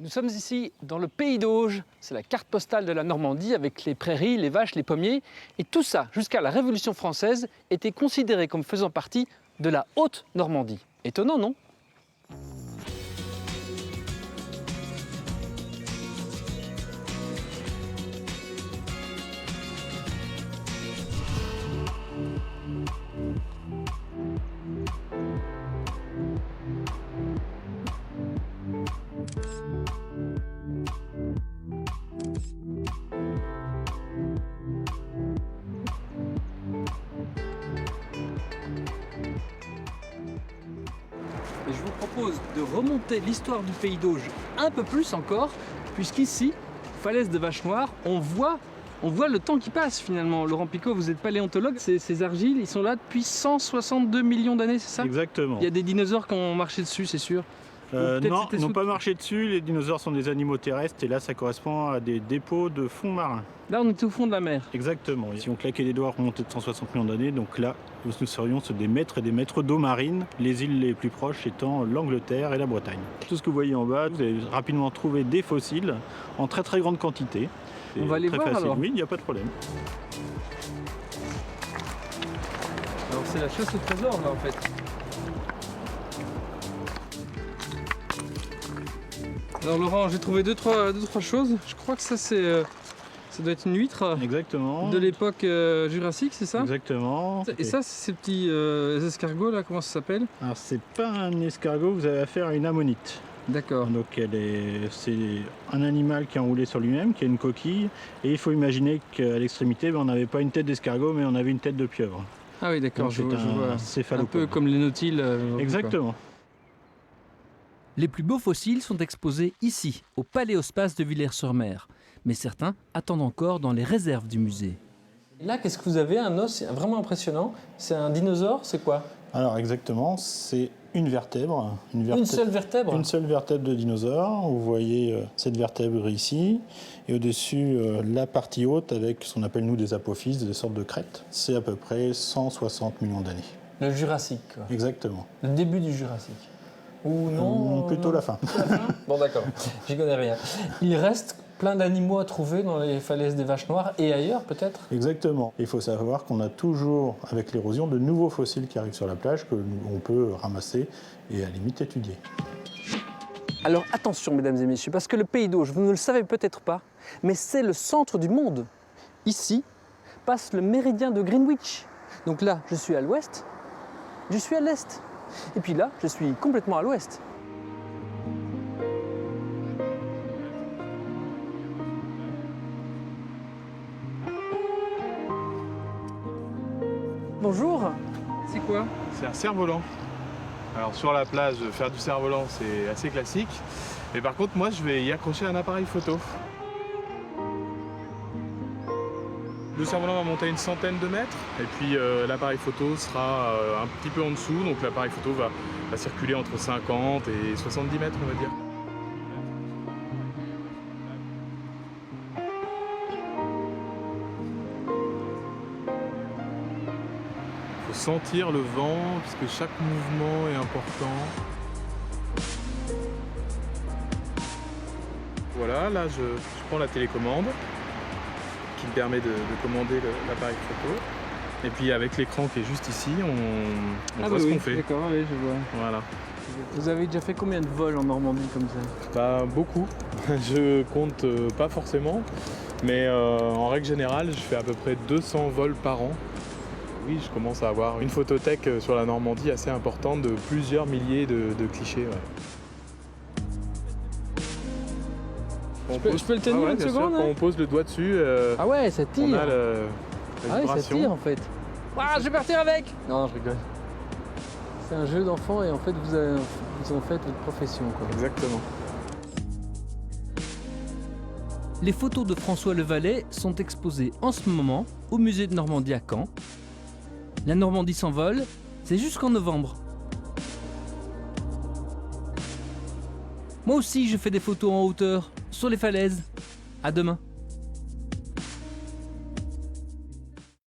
Nous sommes ici dans le pays d'Auge, c'est la carte postale de la Normandie avec les prairies, les vaches, les pommiers. Et tout ça, jusqu'à la Révolution française, était considéré comme faisant partie de la Haute-Normandie. Étonnant, non ? Et je vous propose de remonter l'histoire du pays d'Auge un peu plus encore, puisqu'ici, falaise de Vache Noire, on voit le temps qui passe finalement. Laurent Picot, vous êtes paléontologue, ces argiles, ils sont là depuis 162 millions d'années, c'est ça ? Exactement. Il y a des dinosaures qui ont marché dessus, c'est sûr ? Non, ils n'ont pas marché dessus, les dinosaures sont des animaux terrestres et là ça correspond à des dépôts de fonds marins. Là on est au fond de la mer. Exactement, si on claquait les doigts remonter de 160 millions d'années, donc là nous serions sur des mètres et des mètres d'eau marine, les îles les plus proches étant l'Angleterre et la Bretagne. Tout ce que vous voyez en bas, vous allez rapidement trouver des fossiles en très très grande quantité. On va les très voir facile. alors. Oui, il n'y a pas de problème. Alors c'est la chasse au trésor là en fait. Alors Laurent, j'ai trouvé deux, trois choses. Je crois que ça ça doit être une huître. Exactement. De l'époque jurassique, c'est ça ? Exactement. Et ça, c'est ces petits escargots là, comment ça s'appelle ? Alors c'est pas un escargot, vous avez affaire à une ammonite. D'accord. Donc c'est un animal qui est enroulé sur lui-même, qui a une coquille. Et il faut imaginer qu'à l'extrémité, on n'avait pas une tête d'escargot, mais on avait une tête de pieuvre. Ah oui, d'accord, je vois. Un céphalopode. peu comme les nautiles. Exactement. Les plus beaux fossiles sont exposés ici, au Paléospace de Villers-sur-Mer. Mais certains attendent encore dans les réserves du musée. Là, qu'est-ce que vous avez ? Un os vraiment impressionnant. C'est un dinosaure, c'est quoi ? Alors exactement, c'est une vertèbre. Une seule vertèbre ? Une seule vertèbre de dinosaure. Vous voyez cette vertèbre ici. Et au-dessus, la partie haute avec ce qu'on appelle nous des apophyses, des sortes de crêtes. C'est à peu près 160 millions d'années. Le Jurassique, quoi. Exactement. Le début du Jurassique. Ou non plutôt la fin. Bon d'accord, j'y connais rien. Il reste plein d'animaux à trouver dans les falaises des Vaches Noires et ailleurs peut-être ? Exactement. Il faut savoir qu'on a toujours, avec l'érosion, de nouveaux fossiles qui arrivent sur la plage que on peut ramasser et à la limite étudier. Alors attention mesdames et messieurs, parce que le pays d'Auge, vous ne le savez peut-être pas, mais c'est le centre du monde. Ici passe le méridien de Greenwich. Donc là, je suis à l'ouest, je suis à l'est. Et puis là, je suis complètement à l'ouest. Bonjour, c'est quoi ? C'est un cerf-volant. Alors sur la plage, faire du cerf-volant c'est assez classique. Mais par contre moi je vais y accrocher un appareil photo. Le cerf-volant va monter à une centaine de mètres et puis l'appareil photo sera un petit peu en dessous. Donc l'appareil photo va circuler entre 50 et 70 mètres on va dire. Il faut sentir le vent puisque chaque mouvement est important. Voilà, là je prends la télécommande qui me permet de commander l'appareil photo. Et puis avec l'écran qui est juste ici, on voit ce qu'on fait. D'accord, oui, je vois. Voilà. Vous avez déjà fait combien de vols en Normandie comme ça ? Bah, beaucoup. Je compte pas forcément, mais en règle générale, je fais à peu près 200 vols par an. Oui, je commence à avoir une photothèque sur la Normandie assez importante de plusieurs milliers de clichés. Ouais. Je peux le tenir une bien seconde sûr, hein ? quand on pose le doigt dessus, Ah ouais, ça tire. on a la Ah ouais, ça vibration. tire en fait. Ah, je vais partir avec. Non, je rigole. C'est un jeu d'enfant et en fait vous en faites votre profession quoi. Exactement. Les photos de François Levalet sont exposées en ce moment au musée de Normandie à Caen. La Normandie s'envole, c'est jusqu'en novembre. Moi aussi je fais des photos en hauteur, sur les falaises. À demain.